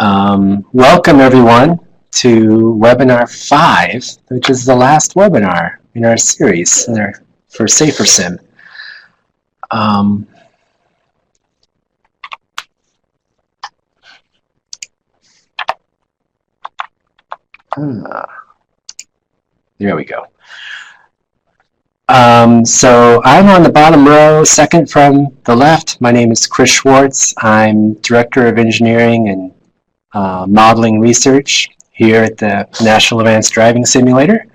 Welcome everyone to webinar 5, which is the last webinar in our series for SaferSim. There we go. So I'm on the bottom row, second from the left. My name is Chris Schwartz. I'm Director of Engineering and Modeling Research here at the National Advanced Driving Simulator.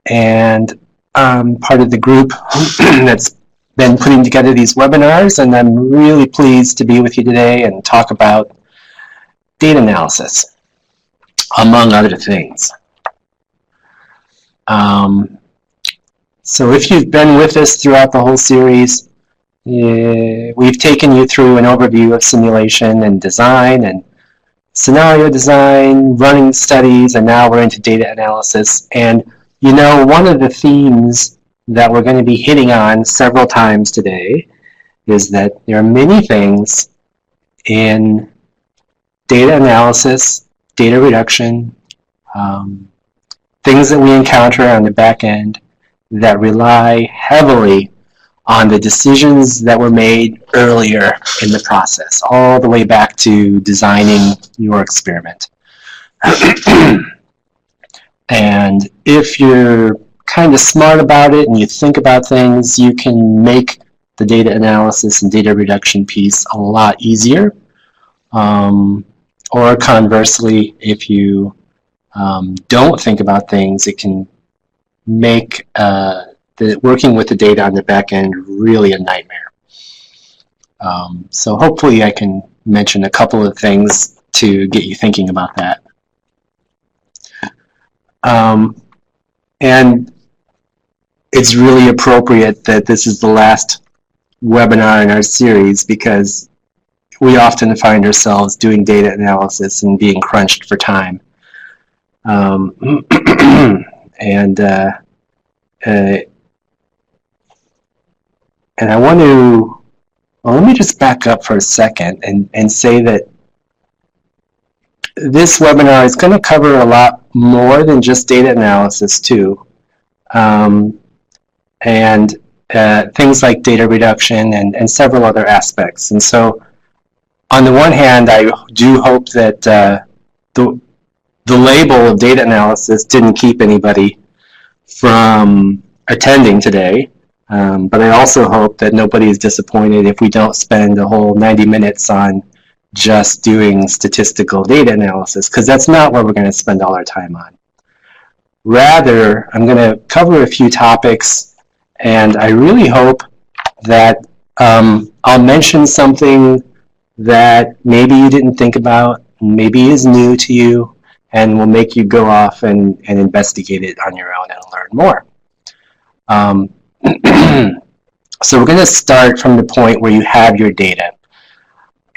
And I'm part of the group that's been putting together these webinars, and I'm really pleased to be with you today and talk about data analysis, among other things. So if you've been with us throughout the whole series, we've taken you through an overview of simulation and design and scenario design, running studies, and now we're into data analysis. And you know, one of the themes that we're going to be hitting on several times today is that there are many things in data analysis, data reduction, things that we encounter on the back end that rely heavily on the decisions that were made earlier in the process, all the way back to designing your experiment. And if you're kind of smart about it and you think about things, you can make the data analysis and data reduction piece a lot easier. Or conversely, if you don't think about things, it can make working with the data on the back end really a nightmare. So hopefully I can mention a couple of things to get you thinking about that. And it's really appropriate that this is the last webinar in our series because we often find ourselves doing data analysis and being crunched for time. And I want to, well, let me just back up for a second and say that this webinar is going to cover a lot more than just data analysis too. And things like data reduction and several other aspects. And so on the one hand, I do hope that the label of data analysis didn't keep anybody from attending today. But I also hope that nobody is disappointed if we don't spend a whole 90 minutes on just doing statistical data analysis, because that's not what we're going to spend all our time on. Rather, I'm going to cover a few topics, and I really hope that I'll mention something that maybe you didn't think about, maybe is new to you, and will make you go off and investigate it on your own and learn more. So we're going to start from the point where you have your data.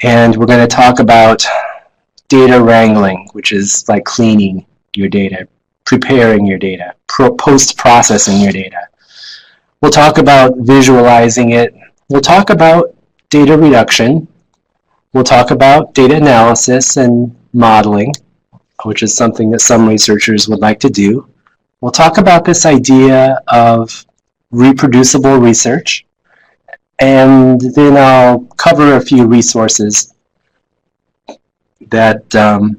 And we're going to talk about data wrangling, which is like cleaning your data, preparing your data, post-processing your data. We'll talk about visualizing it. We'll talk about data reduction. We'll talk about data analysis and modeling, which is something that some researchers would like to do. We'll talk about this idea of reproducible research, and then I'll cover a few resources that that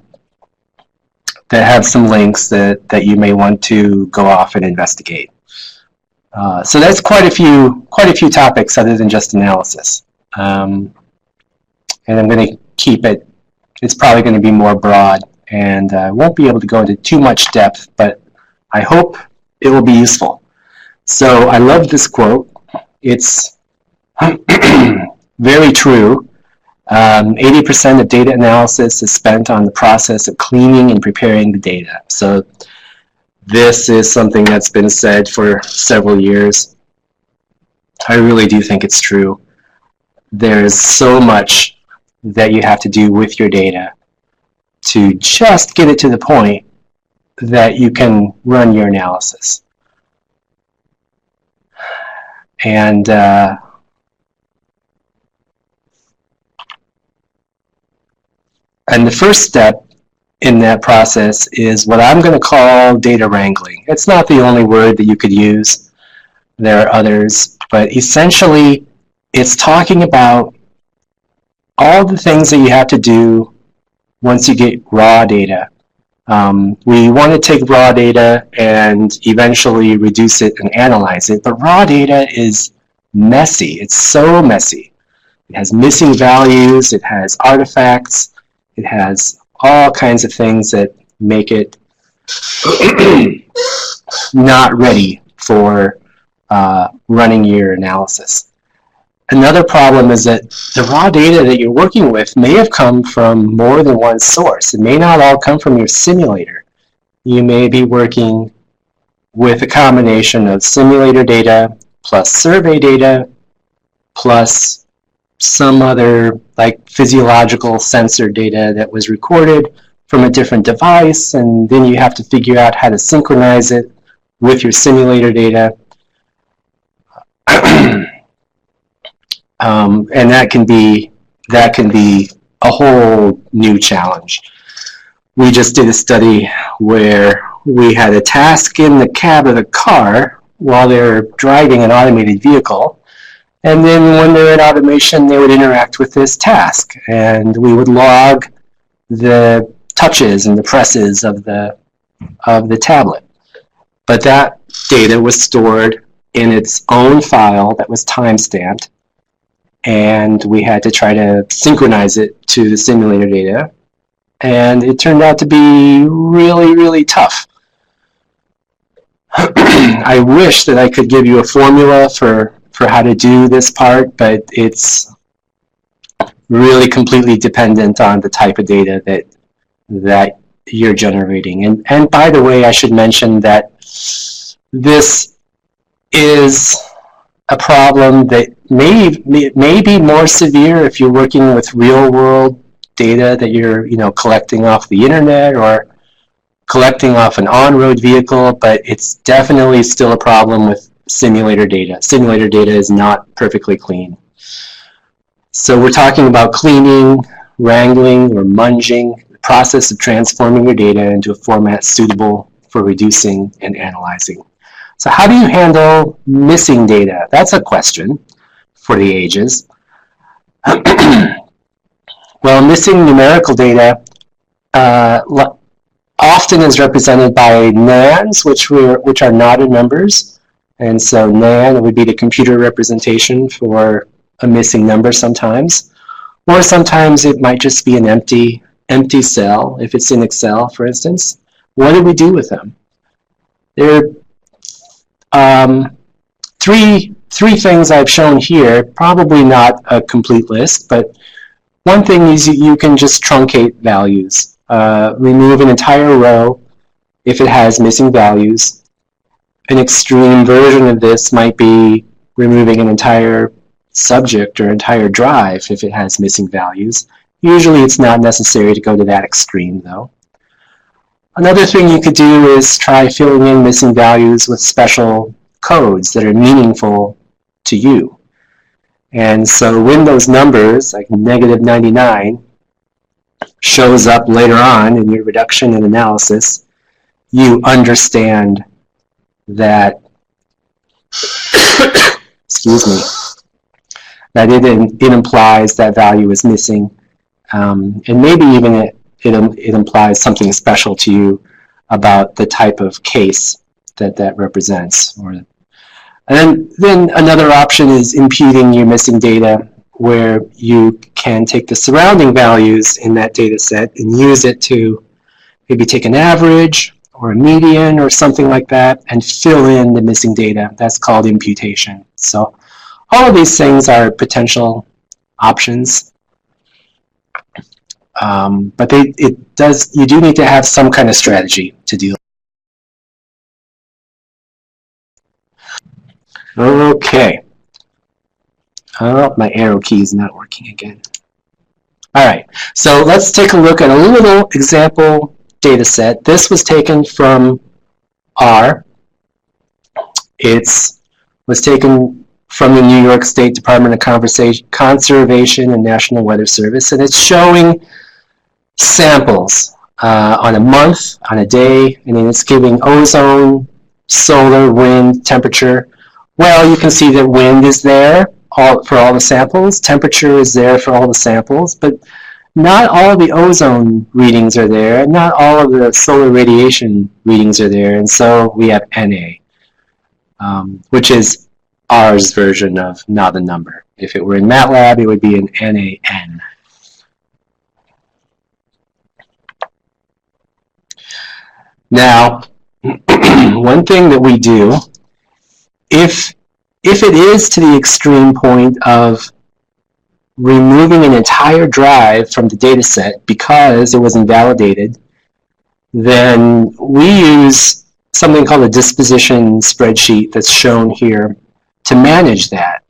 have some links that you may want to go off and investigate. So that's quite a few topics other than just analysis, and I'm going to keep it. It's probably going to be more broad, and I won't be able to go into too much depth, but I hope it will be useful. So I love this quote. It's very true. 80% of data analysis is spent on the process of cleaning and preparing the data. So this is something that's been said for several years. I really do think it's true. There's so much that you have to do with your data to just get it to the point that you can run your analysis. And And the first step in that process is what I'm going to call data wrangling. It's not the only word that you could use. There are others, but essentially it's talking about all the things that you have to do once you get raw data. We want to take raw data and eventually reduce it and analyze it, but raw data is messy. It's so messy. It has missing values, it has artifacts, it has all kinds of things that make it not ready for running your analysis. Another problem is that the raw data that you're working with may have come from more than one source. It may not all come from your simulator. You may be working with a combination of simulator data plus survey data plus some other like physiological sensor data that was recorded from a different device, and then you have to figure out how to synchronize it with your simulator data. And that can be a whole new challenge. We just did a study where we had a task in the cab of the car while they're driving an automated vehicle, and then when they're in automation, they would interact with this task, and we would log the touches and the presses of the tablet. But that data was stored in its own file that was time-stamped, and we had to try to synchronize it to the simulator data, and it turned out to be really, really tough. I wish that I could give you a formula for how to do this part, but it's really completely dependent on the type of data that you're generating. And by the way, I should mention that this is a problem that may be more severe if you're working with real-world data that you're collecting off the internet or collecting off an on-road vehicle, but it's definitely still a problem with simulator data. Simulator data is not perfectly clean. So we're talking about cleaning, wrangling, or munging, the process of transforming your data into a format suitable for reducing and analyzing. So how do you handle missing data? That's a question for the ages. Well, missing numerical data often is represented by NANs, which are knotted numbers. And so NAN would be the computer representation for a missing number sometimes. Or sometimes it might just be an empty cell, if it's in Excel, for instance. What do we do with them? There are three things I've shown here, probably not a complete list, but one thing is you can just truncate values. Remove an entire row if it has missing values. An extreme version of this might be removing an entire subject or entire drive if it has missing values. Usually it's not necessary to go to that extreme, though. Another thing you could do is try filling in missing values with special codes that are meaningful to you. And so when those numbers, like -99, shows up later on in your reduction and analysis, you understand that, excuse me, that it implies that value is missing, and maybe even it implies something special to you about the type of case that represents. And then another option is imputing your missing data, where you can take the surrounding values in that data set and use it to maybe take an average or a median or something like that and fill in the missing data. That's called imputation. So all of these things are potential options, but you do need to have some kind of strategy to deal. Okay. Oh, my arrow key is not working again. All right, so let's take a look at a little example data set. This was taken from R. It was taken from the New York State Department of Conservation and National Weather Service, and it's showing samples on a month, on a day, and then it's giving ozone, solar, wind, temperature. Well, you can see that wind is there for all the samples, temperature is there for all the samples, but not all of the ozone readings are there, not all of the solar radiation readings are there, and so we have NA, which is R's version of not a number. If it were in MATLAB, it would be an NaN. Now, one thing that we do, if it is to the extreme point of removing an entire drive from the data set because it was invalidated, then we use something called a disposition spreadsheet that's shown here to manage that.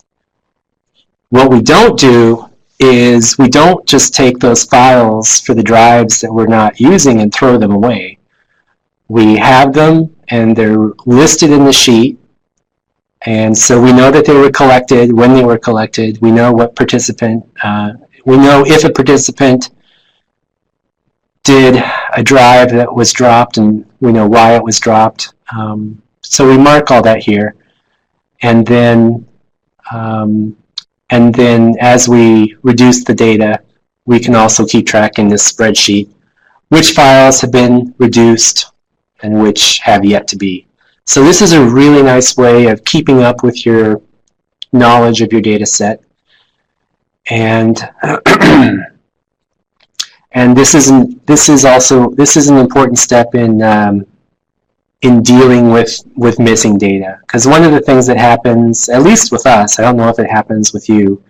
What we don't do is we don't just take those files for the drives that we're not using and throw them away. We have them and they're listed in the sheet, and so we know that they were collected, when they were collected, we know what participant, we know if a participant did a drive that was dropped, and we know why it was dropped. So we mark all that here, and then as we reduce the data, we can also keep track in this spreadsheet which files have been reduced and which have yet to be. So this is a really nice way of keeping up with your knowledge of your data set. And and this is an important step in dealing with missing data, because one of the things that happens, at least with us, I don't know if it happens with you,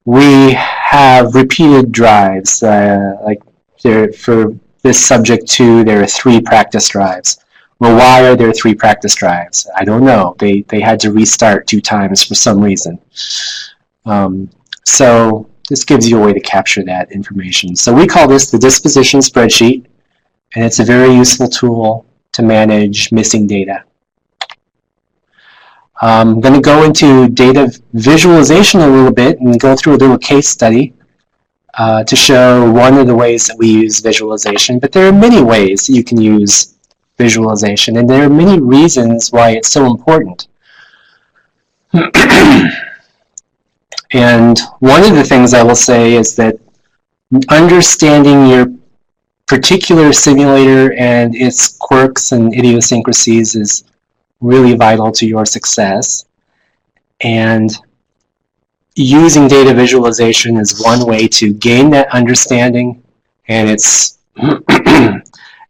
we have repeated drives. Like for this subject 2, there are 3 practice drives. Well, why are there 3 practice drives? I don't know. They had to restart 2 times for some reason. So this gives you a way to capture that information. So we call this the disposition spreadsheet, and it's a very useful tool to manage missing data. I'm going to go into data visualization a little bit and go through a little case study to show one of the ways that we use visualization. But there are many ways that you can use visualization, and there are many reasons why it's so important. And one of the things I will say is that understanding your particular simulator and its quirks and idiosyncrasies is really vital to your success. And using data visualization is one way to gain that understanding, and it's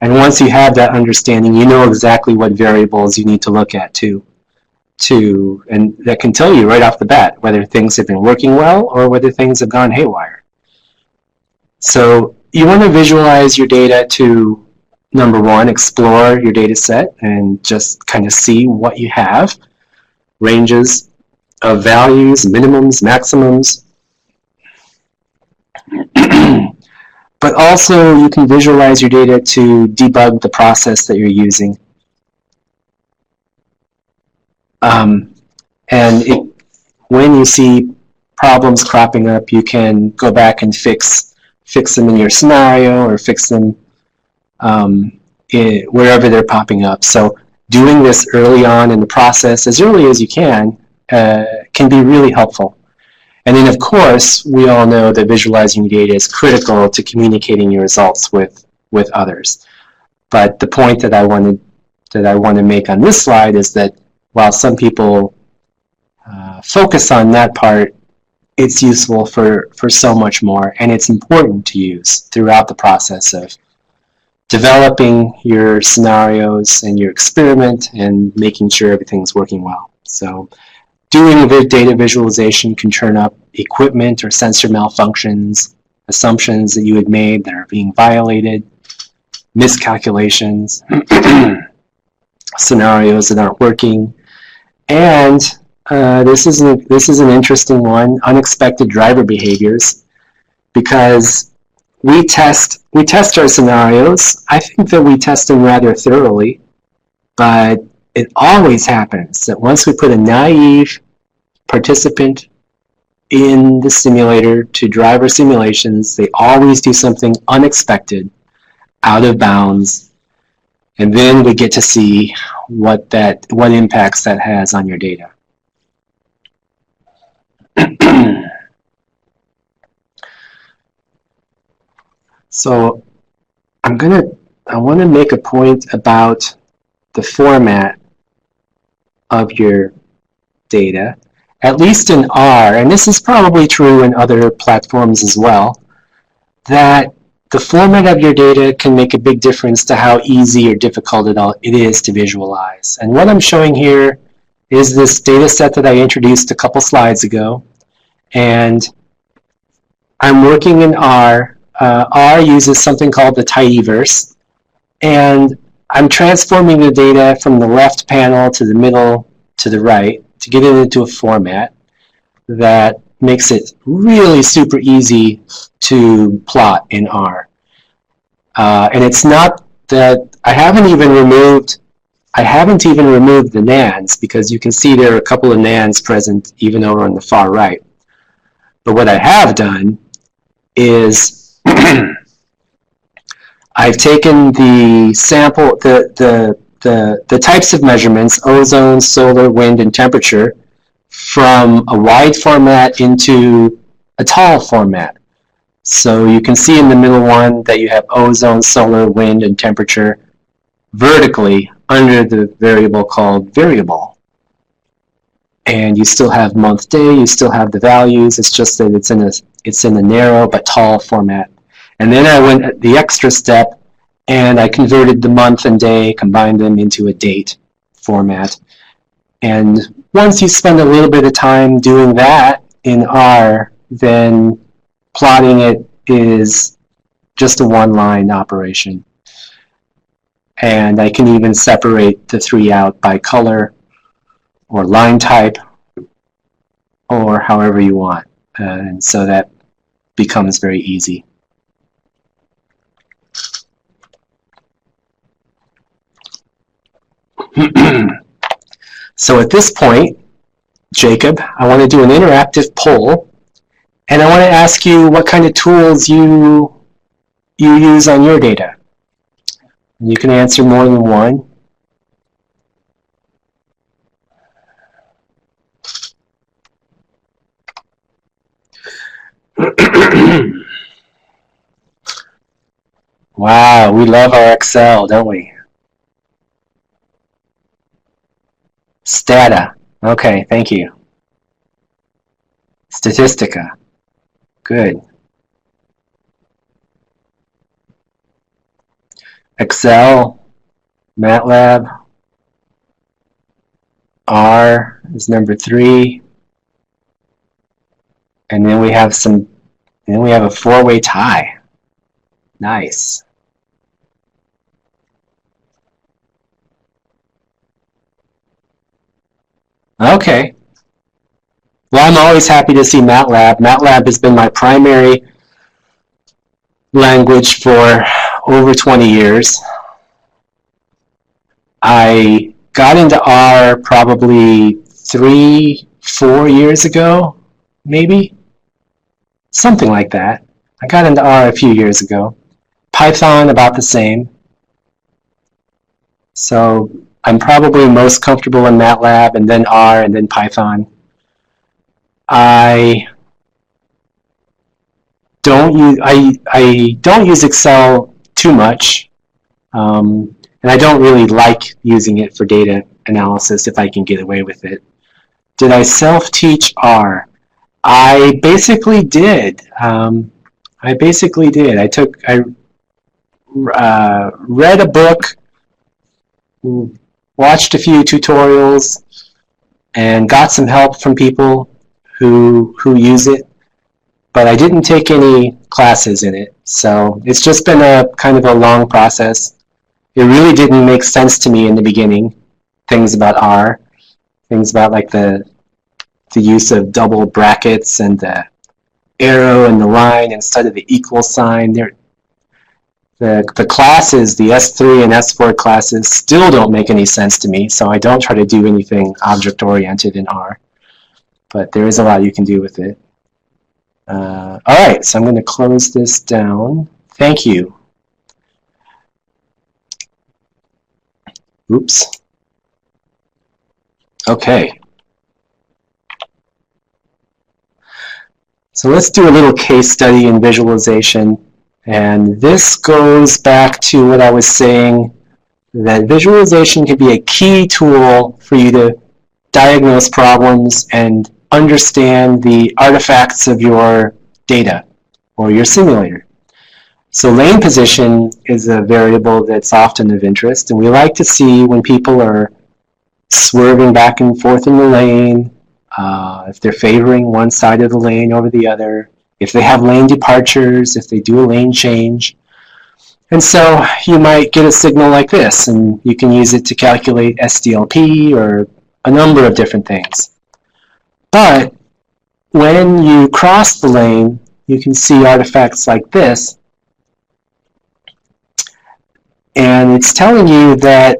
and once you have that understanding, you know exactly what variables you need to look at and that can tell you right off the bat whether things have been working well or whether things have gone haywire. So you want to visualize your data to, number 1, explore your data set and just kind of see what you have, ranges of values, minimums, maximums. But also you can visualize your data to debug the process that you're using. When you see problems cropping up, you can go back and fix them in your scenario or fix them wherever they're popping up. So doing this early on in the process, as early as you can be really helpful. And then, of course, we all know that visualizing data is critical to communicating your results with others. But the point that I want to make on this slide is that while some people focus on that part, it's useful for so much more, and it's important to use throughout the process of developing your scenarios and your experiment and making sure everything's working well. So doing the data visualization can turn up equipment or sensor malfunctions, assumptions that you had made that are being violated, miscalculations, scenarios that aren't working, and this is an interesting one, unexpected driver behaviors, because we test our scenarios. I think that we test them rather thoroughly, but it always happens that once we put a naive participant in the simulator to drive our simulations. They always do something unexpected, out of bounds, and then we get to see what impacts that has on your data. So I want to make a point about the format of your data, at least in R, and this is probably true in other platforms as well, that the format of your data can make a big difference to how easy or difficult it is to visualize. And what I'm showing here is this data set that I introduced a couple slides ago, and I'm working in R. R uses something called the tidyverse, and I'm transforming the data from the left panel to the middle to the right to get it into a format that makes it really super easy to plot in R. And it's not that I haven't even removed the nands, because you can see there are a couple of nands present even over on the far right. But what I have done is I've taken the sample, the types of measurements, ozone, solar, wind, and temperature, from a wide format into a tall format. So you can see in the middle one that you have ozone, solar, wind, and temperature vertically under the variable called variable. And you still have month, day, you still have the values, it's just that it's in a narrow but tall format. And then I went the extra step and I converted the month and day, combined them into a date format. And once you spend a little bit of time doing that in R, then plotting it is just a one-line operation. And I can even separate the three out by color or line type, or however you want. And so that becomes very easy. So at this point, Jacob, I want to do an interactive poll, and I want to ask you what kind of tools you use on your data. You can answer more than one. Wow, we love our Excel, don't we? Stata. Okay, thank you. Statistica. Good. Excel, MATLAB, R is number 3. And then we have a four-way tie. Nice. Okay. Well, I'm always happy to see MATLAB. MATLAB has been my primary language for over 20 years. I got into R probably 3-4 years ago, maybe. Something like that. I got into R a few years ago. Python, about the same. So I'm probably most comfortable in MATLAB, and then R, and then Python. I don't use Excel too much, and I don't really like using it for data analysis if I can get away with it. Did I self-teach R? I basically did. I read a book, watched a few tutorials, and got some help from people who use it, but I didn't take any classes in it. So it's just been a kind of a long process. It really didn't make sense to me in the beginning, things about R, things about like the use of double brackets and the arrow and the line instead of the equal sign. The classes, the S3 and S4 classes, still don't make any sense to me, so I don't try to do anything object-oriented in R. But there is a lot you can do with it. All right, so I'm going to close this down. Thank you. Oops. Okay. So let's do a little case study in visualization. And this goes back to what I was saying, that visualization can be a key tool for you to diagnose problems and understand the artifacts of your data or your simulator. So lane position is a variable that's often of interest, and we like to see when people are swerving back and forth in the lane, if they're favoring one side of the lane over the other, if they have lane departures, if they do a lane change. And so you might get a signal like this, and you can use it to calculate SDLP or a number of different things. But when you cross the lane, you can see artifacts like this, and it's telling you that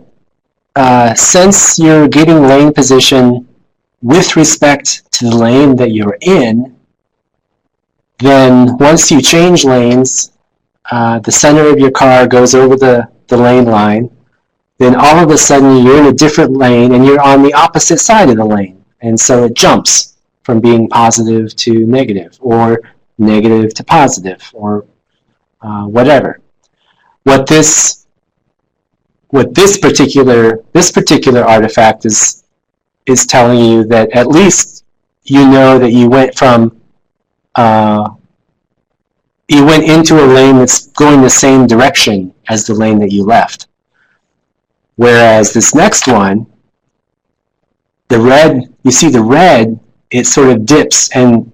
since you're getting lane position with respect to the lane that you're in, then once you change lanes, the center of your car goes over the lane line, then all of a sudden you're in a different lane and you're on the opposite side of the lane. And so it jumps from being positive to negative, or negative to positive, or whatever. What this particular artifact is telling you that at least you know that you went from you went into a lane that's going the same direction as the lane that you left. Whereas this next one, the red, you see the red, it sort of dips and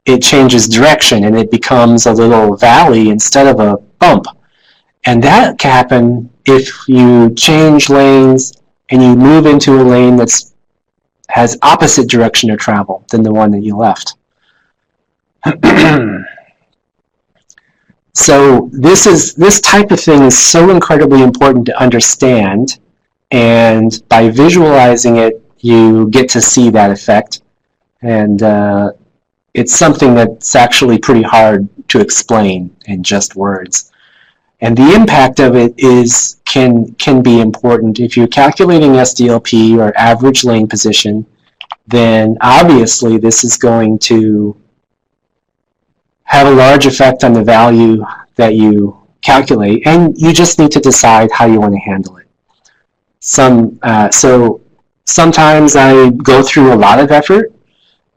it changes direction and it becomes a little valley instead of a bump. And that can happen if you change lanes and you move into a lane that has opposite direction of travel than the one that you left. So this type of thing is so incredibly important to understand, and by visualizing it, you get to see that effect. And it's something that's actually pretty hard to explain in just words. And the impact of it can be important. If you're calculating SDLP or average lane position, then obviously this is going to have a large effect on the value that you calculate, and you just need to decide how you want to handle it. So sometimes I go through a lot of effort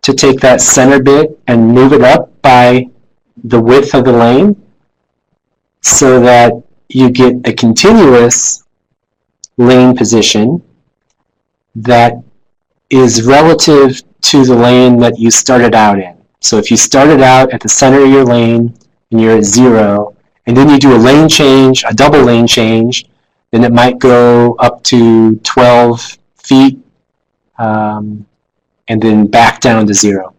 to take that center bit and move it up by the width of the lane so that you get a continuous lane position that is relative to the lane that you started out in. So if you started out at the center of your lane and you're at 0, and then you do a lane change, a double lane change, then it might go up to 12 feet and then back down to 0.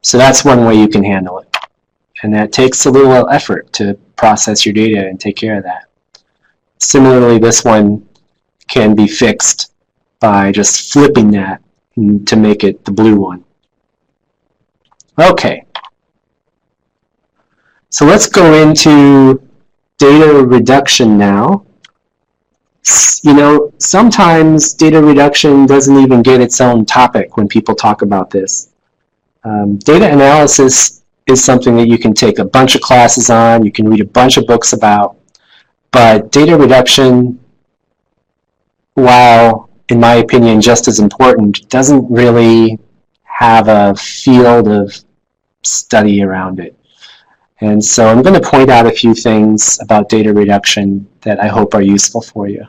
So that's one way you can handle it. And that takes a little effort to process your data and take care of that. Similarly, this one can be fixed by just flipping that to make it the blue one. Okay, so let's go into data reduction now. You know, sometimes data reduction doesn't even get its own topic when people talk about this. Data analysis is something that you can take a bunch of classes on, you can read a bunch of books about, but data reduction, while in my opinion just as important, doesn't really have a field of study around it. And so I'm going to point out a few things about data reduction that I hope are useful for you.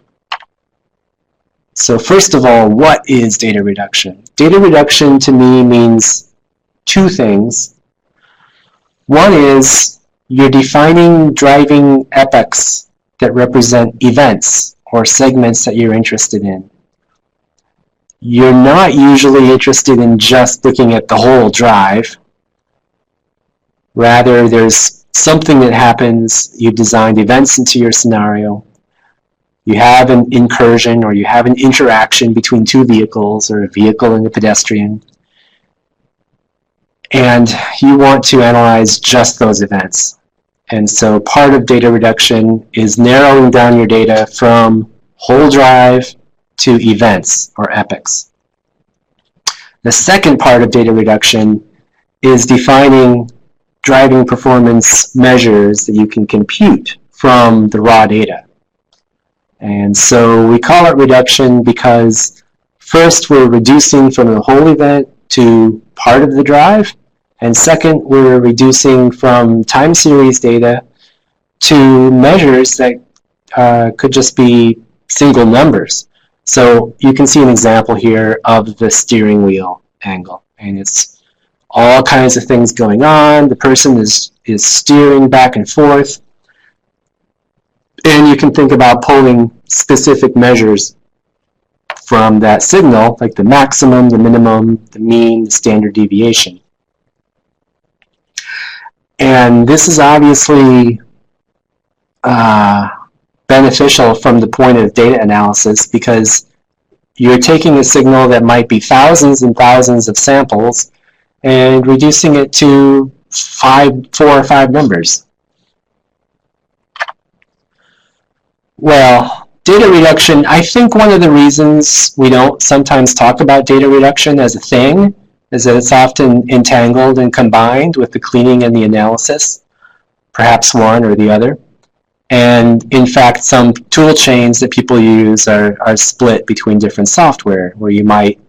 So first of all, what is data reduction? Data reduction to me means two things. One is you're defining driving epochs that represent events or segments that you're interested in. You're not usually interested in just looking at the whole drive. Rather, there's something that happens, you've designed events into your scenario, you have an incursion or you have an interaction between two vehicles or a vehicle and a pedestrian, And you want to analyze just those events. And so part of data reduction is narrowing down your data from whole drive to events or epochs. The second part of data reduction is defining driving performance measures that you can compute from the raw data. And so we call it reduction because first we're reducing from the whole event to part of the drive, and second we're reducing from time series data to measures that could just be single numbers. So you can see an example here of the steering wheel angle, and it's all kinds of things going on. The person is steering back and forth, and you can think about pulling specific measures from that signal, like the maximum, the minimum, the mean, the standard deviation. And this is obviously beneficial from the point of data analysis because you're taking a signal that might be thousands and thousands of samples and reducing it to 4 or 5 numbers. Well, data reduction, I think one of the reasons we don't sometimes talk about data reduction as a thing is that it's often entangled and combined with the cleaning and the analysis, perhaps one or the other. And in fact, some tool chains that people use are split between different software, where you might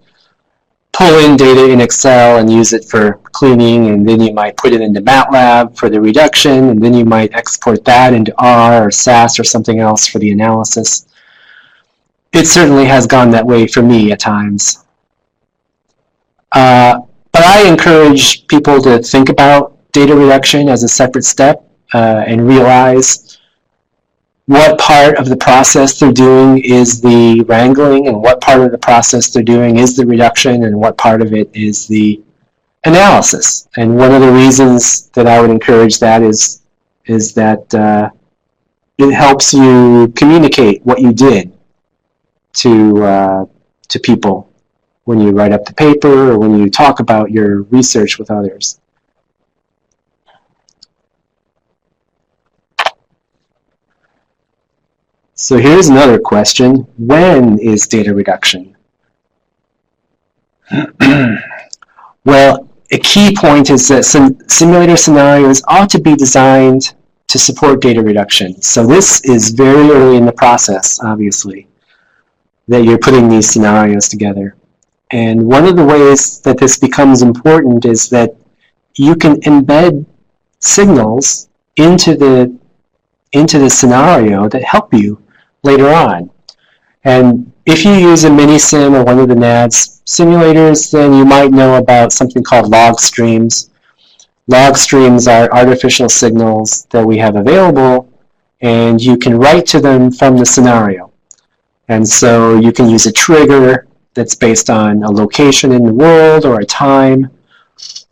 pull in data in Excel and use it for cleaning, and then you might put it into MATLAB for the reduction, and then you might export that into R or SAS or something else for the analysis. It certainly has gone that way for me at times. But I encourage people to think about data reduction as a separate step and realize what part of the process they're doing is the wrangling and what part of the process they're doing is the reduction and what part of it is the analysis. And one of the reasons that I would encourage that is that it helps you communicate what you did to people when you write up the paper or when you talk about your research with others. So here's another question. When is data reduction? Well, a key point is that simulator scenarios ought to be designed to support data reduction. So this is very early in the process, obviously, that you're putting these scenarios together. And one of the ways that this becomes important is that you can embed signals into the scenario that help you later on. And if you use a mini-sim or one of the NADS simulators, then you might know about something called log streams. Log streams are artificial signals that we have available, and you can write to them from the scenario. And so you can use a trigger that's based on a location in the world or a time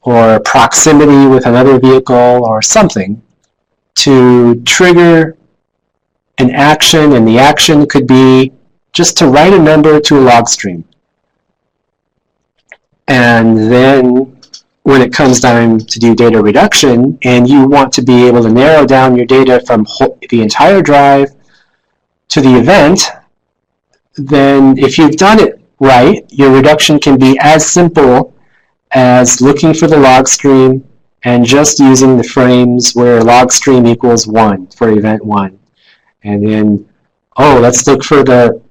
or proximity with another vehicle or something to trigger an action, and the action could be just to write a number to a log stream. And then when it comes time to do data reduction and you want to be able to narrow down your data from the entire drive to the event, then if you've done it right, your reduction can be as simple as looking for the log stream and just using the frames where log stream equals 1 for event 1. And then, oh, let's look for the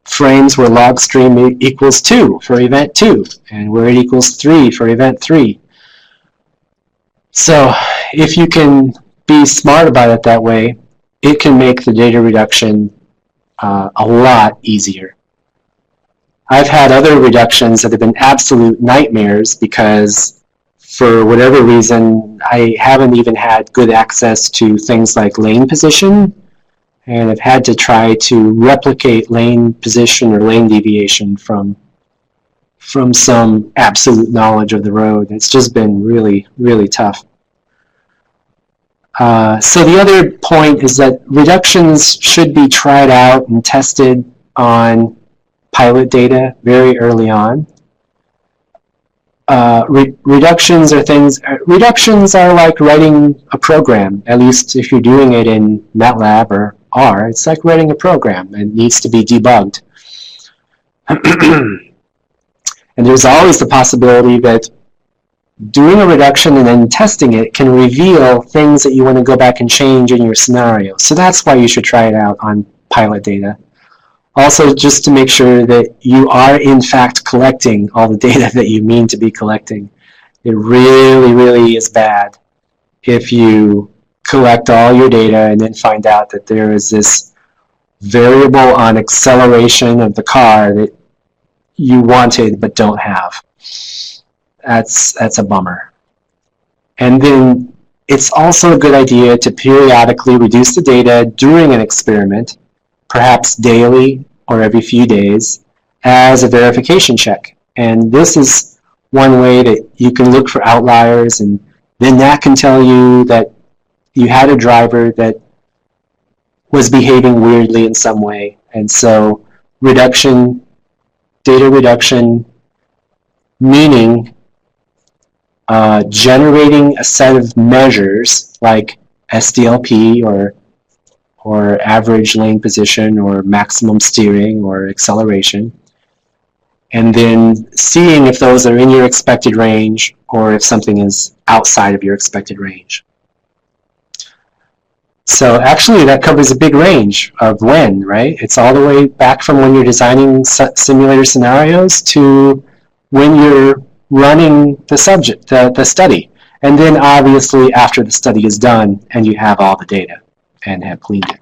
frames where log stream equals 2 for event 2, and where it equals 3 for event 3. So if you can be smart about it that way, it can make the data reduction a lot easier. I've had other reductions that have been absolute nightmares because for whatever reason I haven't even had good access to things like lane position, and I've had to try to replicate lane position or lane deviation from some absolute knowledge of the road. It's just been really, really tough. So the other point is that reductions should be tried out and tested on pilot data very early on. Reductions are things. Reductions are like writing a program. At least if you're doing it in MATLAB or R, it's like writing a program. It needs to be debugged. And there's always the possibility that doing a reduction and then testing it can reveal things that you want to go back and change in your scenario. So that's why you should try it out on pilot data. Also, just to make sure that you are in fact collecting all the data that you mean to be collecting. It really, really is bad if you collect all your data and then find out that there is this variable on acceleration of the car that you wanted but don't have. That's a bummer. And then it's also a good idea to periodically reduce the data during an experiment, perhaps daily or every few days, as a verification check. And this is one way that you can look for outliers, and then that can tell you that you had a driver that was behaving weirdly in some way. And so reduction, data reduction, meaning generating a set of measures like SDLP or average lane position or maximum steering or acceleration, and then seeing if those are in your expected range or if something is outside of your expected range. So actually that covers a big range of when, right? It's all the way back from when you're designing simulator scenarios to when you're running the study. And then obviously after the study is done and you have all the data and have cleaned it.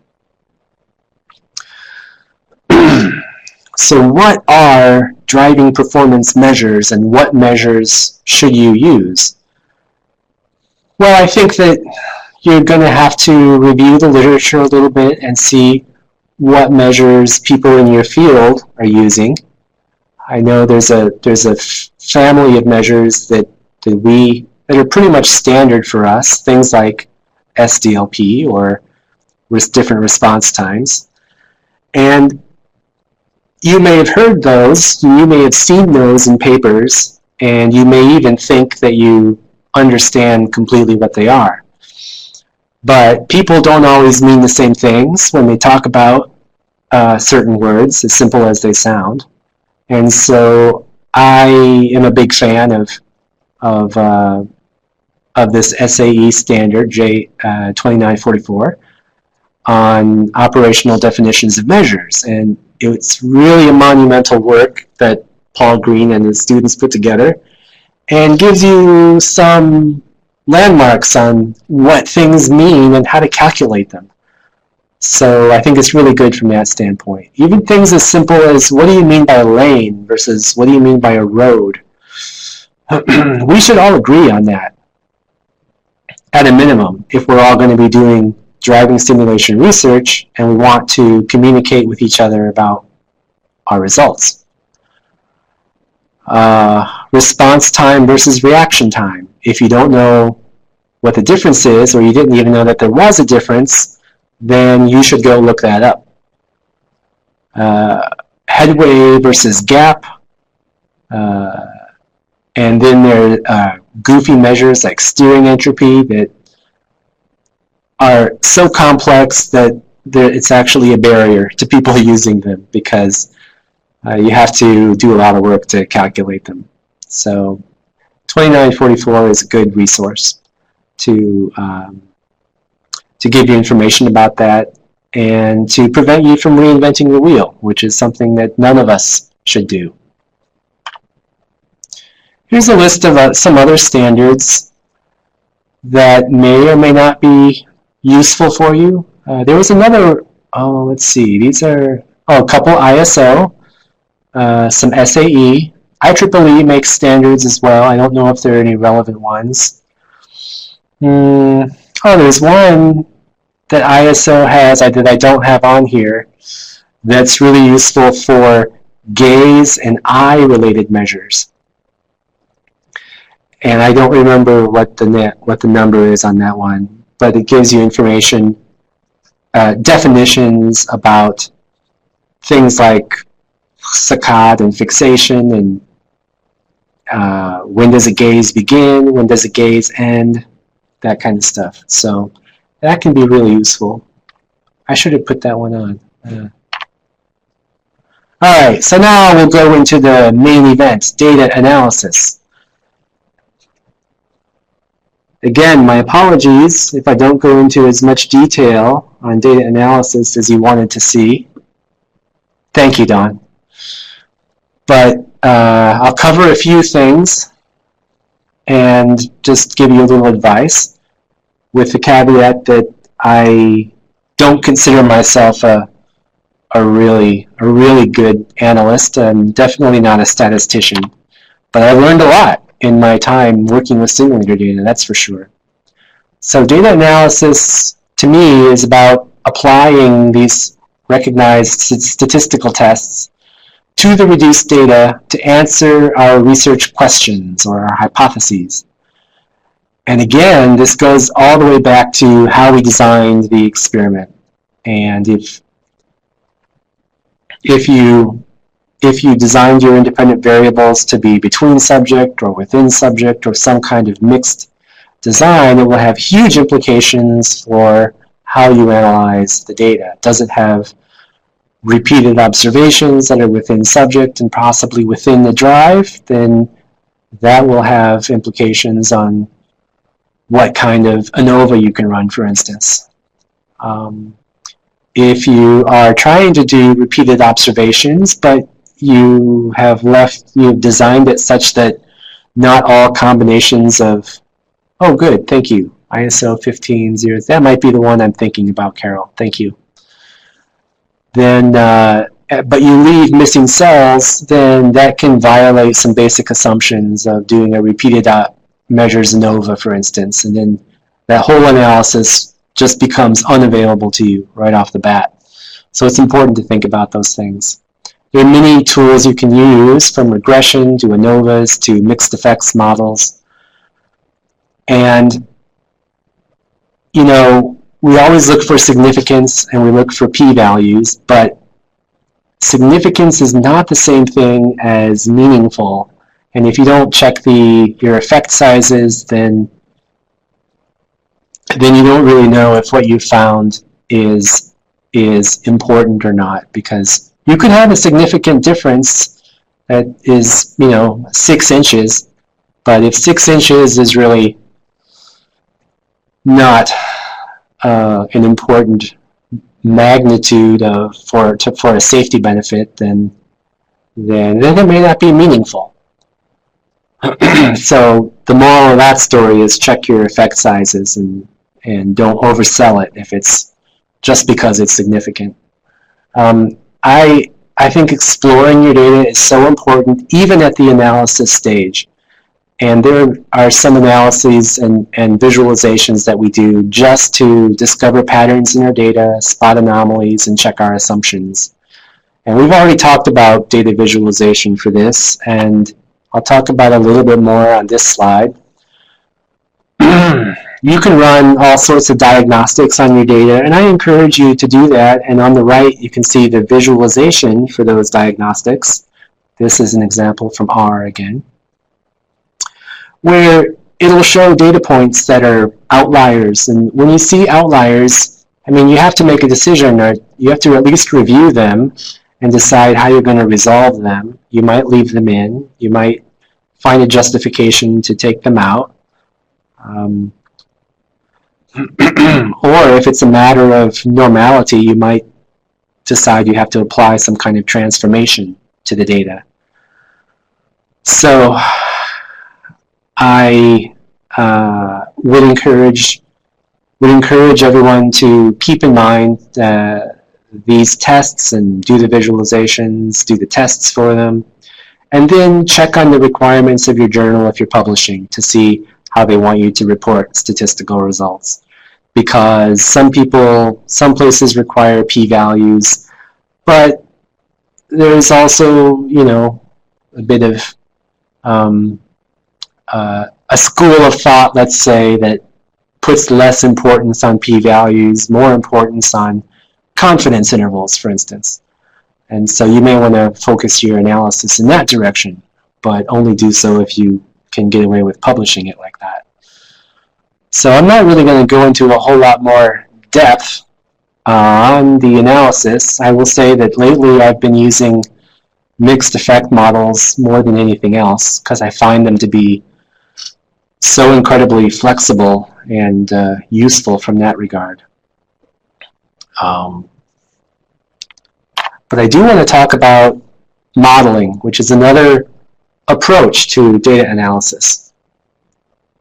So what are driving performance measures and what measures should you use? Well, I think that you're going to have to review the literature a little bit and see what measures people in your field are using. I know there's a family of measures that are pretty much standard for us, things like SDLP or different response times. And you may have heard those, you may have seen those in papers, and you may even think that you understand completely what they are. But people don't always mean the same things when they talk about certain words, as simple as they sound. And so I am a big fan of this SAE standard, J2944, on operational definitions of measures. And it's really a monumental work that Paul Green and his students put together and gives you some landmarks on what things mean and how to calculate them. So I think it's really good from that standpoint. Even things as simple as what do you mean by a lane versus what do you mean by a road? We should all agree on that at a minimum if we're all going to be doing driving simulation research and we want to communicate with each other about our results. Response time versus reaction time. If you don't know what the difference is, or you didn't even know that there was a difference, then you should go look that up. Headway versus gap. And then there are goofy measures like steering entropy that are so complex that it's actually a barrier to people using them because you have to do a lot of work to calculate them. So 2944 is a good resource to give you information about that and to prevent you from reinventing the wheel, which is something that none of us should do. Here's a list of some other standards that may or may not be useful for you. There was another, let's see, these are, a couple ISO, some SAE. IEEE makes standards as well. I don't know if there are any relevant ones. There's one that ISO has that I don't have on here that's really useful for gaze and eye related measures. And I don't remember what the number is on that one, but it gives you information, definitions about things like saccade and fixation and when does a gaze begin, when does a gaze end, that kind of stuff. So that can be really useful. I should have put that one on. All right, so now we'll go into the main event, data analysis. Again, my apologies if I don't go into as much detail on data analysis as you wanted to see. Thank you, Don. But I'll cover a few things and just give you a little advice, with the caveat that I don't consider myself a really good analyst. I'm definitely not a statistician, but I learned a lot in my time working with simulator data, that's for sure. So data analysis, to me, is about applying these recognized statistical tests to the reduced data to answer our research questions or our hypotheses. And again, this goes all the way back to how we designed the experiment. And if you designed your independent variables to be between subject or within subject or some kind of mixed design, it will have huge implications for how you analyze the data. Does it have repeated observations that are within subject and possibly within the drive? Then that will have implications on what kind of ANOVA you can run, for instance. If you are trying to do repeated observations, but you have designed it such that not all combinations of, oh good, thank you, ISO 150, that might be the one I'm thinking about, Carol, thank you. Then, but you leave missing cells, then that can violate some basic assumptions of doing a repeated measures ANOVA, for instance, and then that whole analysis just becomes unavailable to you right off the bat. So it's important to think about those things. There are many tools you can use, from regression to ANOVAs to mixed effects models. And, you know, we always look for significance and we look for p-values, but significance is not the same thing as meaningful. And if you don't check your effect sizes, then you don't really know if what you found is important or not, because you could have a significant difference that is, you know, 6 inches, but if 6 inches is really not an important magnitude for a safety benefit, then it may not be meaningful. So the moral of that story is check your effect sizes and don't oversell it if it's just because it's significant. I think exploring your data is so important, even at the analysis stage. And there are some analyses and visualizations that we do just to discover patterns in our data, spot anomalies, and check our assumptions. And we've already talked about data visualization for this, and I'll talk about it a little bit more on this slide. You can run all sorts of diagnostics on your data, and I encourage you to do that. And on the right, you can see the visualization for those diagnostics. This is an example from R again, where it'll show data points that are outliers. And when you see outliers, I mean, you have to make a decision, or you have to at least review them and decide how you're going to resolve them. You might leave them in. You might find a justification to take them out. Or if it's a matter of normality, you might decide you have to apply some kind of transformation to the data. So I would encourage everyone to keep in mind these tests and do the visualizations, do the tests for them, and then check on the requirements of your journal if you're publishing to see how they want you to report statistical results. Because some places require p-values, but there's also, you know, a bit of a school of thought, let's say, that puts less importance on p-values, more importance on confidence intervals, for instance. And so you may want to focus your analysis in that direction. but only do so if you can get away with publishing it like that. So I'm not really going to go into a whole lot more depth on the analysis. I will say that lately I've been using mixed effect models more than anything else because I find them to be so incredibly flexible and useful from that regard. But I do want to talk about modeling, which is another approach to data analysis.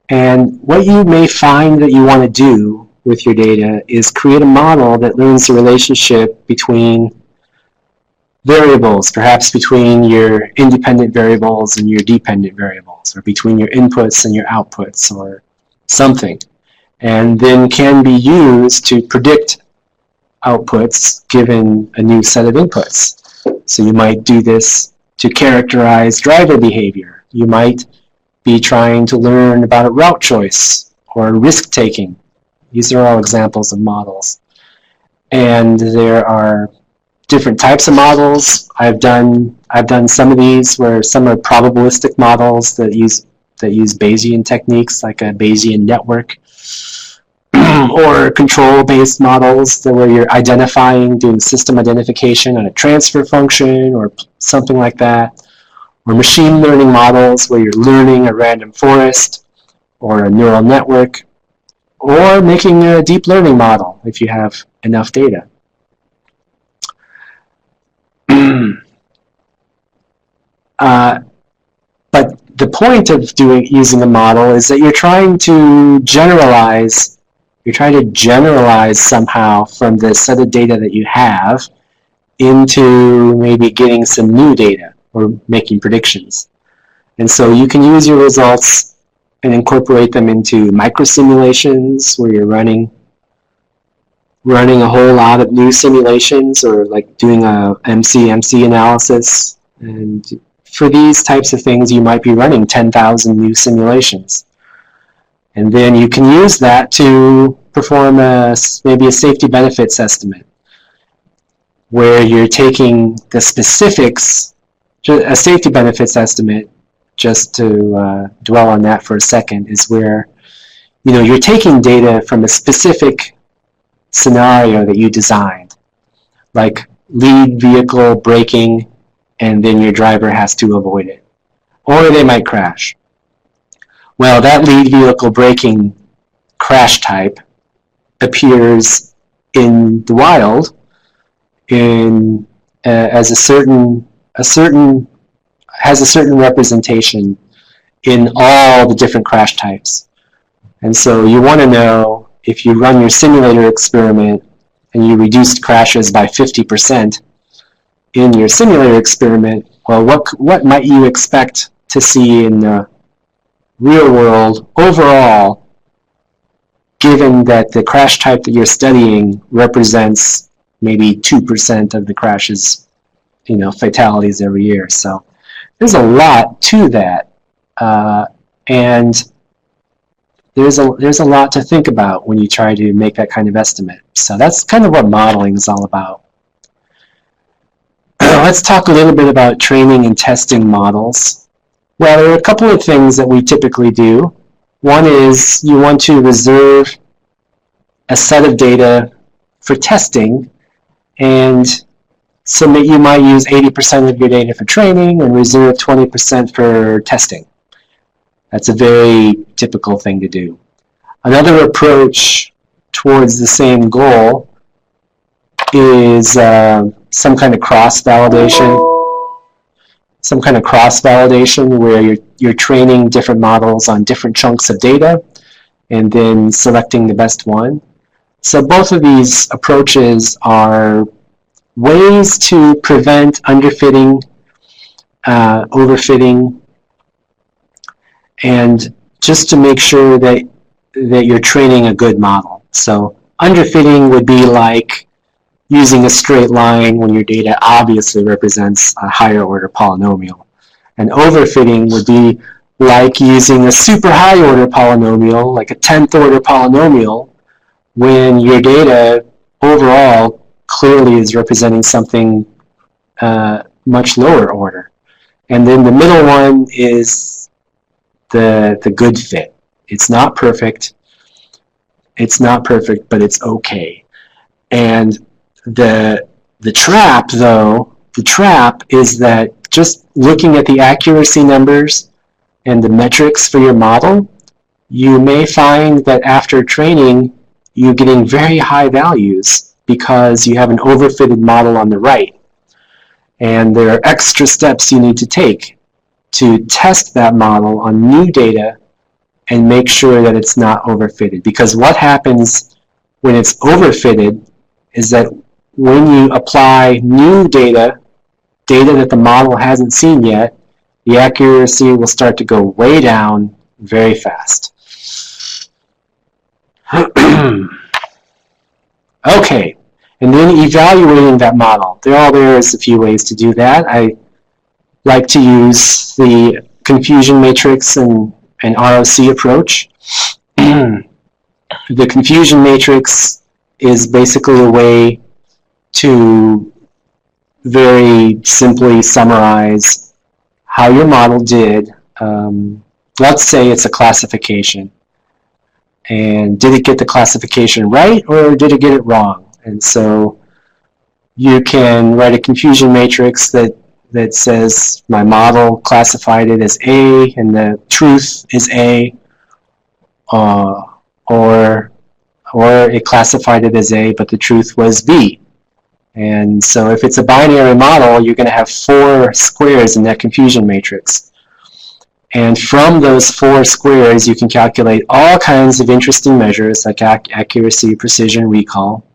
And what you may find that you want to do with your data is create a model that learns the relationship between variables, perhaps between your independent variables and your dependent variables, or between your inputs and your outputs, or something, and then can be used to predict outputs given a new set of inputs. So you might do this to characterize driver behavior. You might be trying to learn about a route choice or risk-taking. These are all examples of models. And there are different types of models. I've done some of these where some are probabilistic models that use Bayesian techniques, like a Bayesian network, or control-based models where you're identifying, doing system identification on a transfer function or something like that, or machine learning models where you're learning a random forest or a neural network, or making a deep learning model if you have enough data. But the point of using a model is that you're trying to generalize. You're trying to generalize somehow from the set of data that you have into maybe getting some new data or making predictions. And so you can use your results and incorporate them into microsimulations where you're running a whole lot of new simulations, or like doing a MC analysis. And for these types of things, you might be running 10,000 new simulations. And then you can use that to perform maybe a safety benefits estimate, where you're taking the specifics. A safety benefits estimate, just to dwell on that for a second, is where you're taking data from a specific scenario that you designed, like lead vehicle braking, and then your driver has to avoid it, or they might crash. Well, that lead vehicle braking crash type appears in the wild as a certain representation in all the different crash types. And so you want to know, if you run your simulator experiment and you reduced crashes by 50% in your simulator experiment, well, what might you expect to see in the real world overall, given that the crash type that you're studying represents maybe 2% of the crashes, fatalities every year. So there's a lot to that, and there's a lot to think about when you try to make that kind of estimate. So that's kind of what modeling is all about. Let's talk a little bit about training and testing models. Well, there are a couple of things that we typically do. One is you want to reserve a set of data for testing, and so that you might use 80% of your data for training and reserve 20% for testing. That's a very typical thing to do. Another approach towards the same goal is some kind of cross-validation. Some kind of cross-validation where you're training different models on different chunks of data and then selecting the best one. So both of these approaches are ways to prevent underfitting, overfitting, and just to make sure that you're training a good model. So underfitting would be like using a straight line when your data obviously represents a higher order polynomial. And overfitting would be like using a super high order polynomial, like a 10th order polynomial, when your data overall clearly is representing something much lower order. And then the middle one is the good fit. It's not perfect. It's not perfect, but it's okay. And the trap, though, the trap is that just looking at the accuracy numbers and the metrics for your model, you may find that after training, you're getting very high values because you have an overfitted model on the right. And there are extra steps you need to take to test that model on new data and make sure that it's not overfitted. Because what happens when it's overfitted is that when you apply new data that the model hasn't seen yet, the accuracy will start to go way down very fast. Okay, and then evaluating that model. There's a few ways to do that. I like to use the confusion matrix and ROC approach. The confusion matrix is basically a way to very simply summarize how your model did. Let's say it's a classification. And did it get the classification right, or did it get it wrong? And so you can write a confusion matrix that says my model classified it as A and the truth is A, or it classified it as A but the truth was B. And so if it's a binary model, you're going to have 4 squares in that confusion matrix. And from those 4 squares, you can calculate all kinds of interesting measures like accuracy, precision, recall.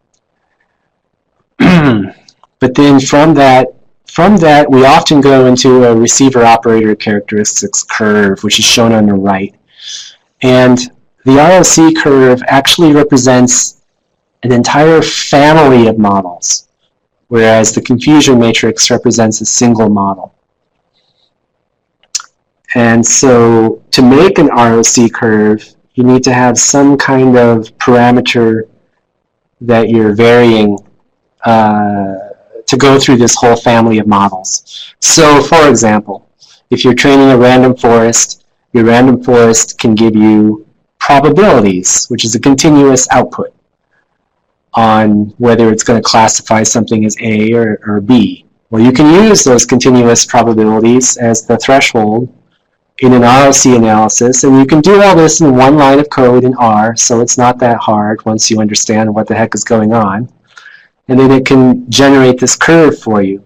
But then from that, we often go into a receiver operator characteristics curve, which is shown on the right. And the ROC curve actually represents an entire family of models, whereas the confusion matrix represents a single model. And so to make an ROC curve, you need to have some kind of parameter that you're varying to go through this whole family of models. So for example, if you're training a random forest, your random forest can give you probabilities, which is a continuous output on whether it's going to classify something as A or B. Well, you can use those continuous probabilities as the threshold in an ROC analysis, and you can do all this in one line of code in R, so it's not that hard once you understand what the heck is going on. And then it can generate this curve for you.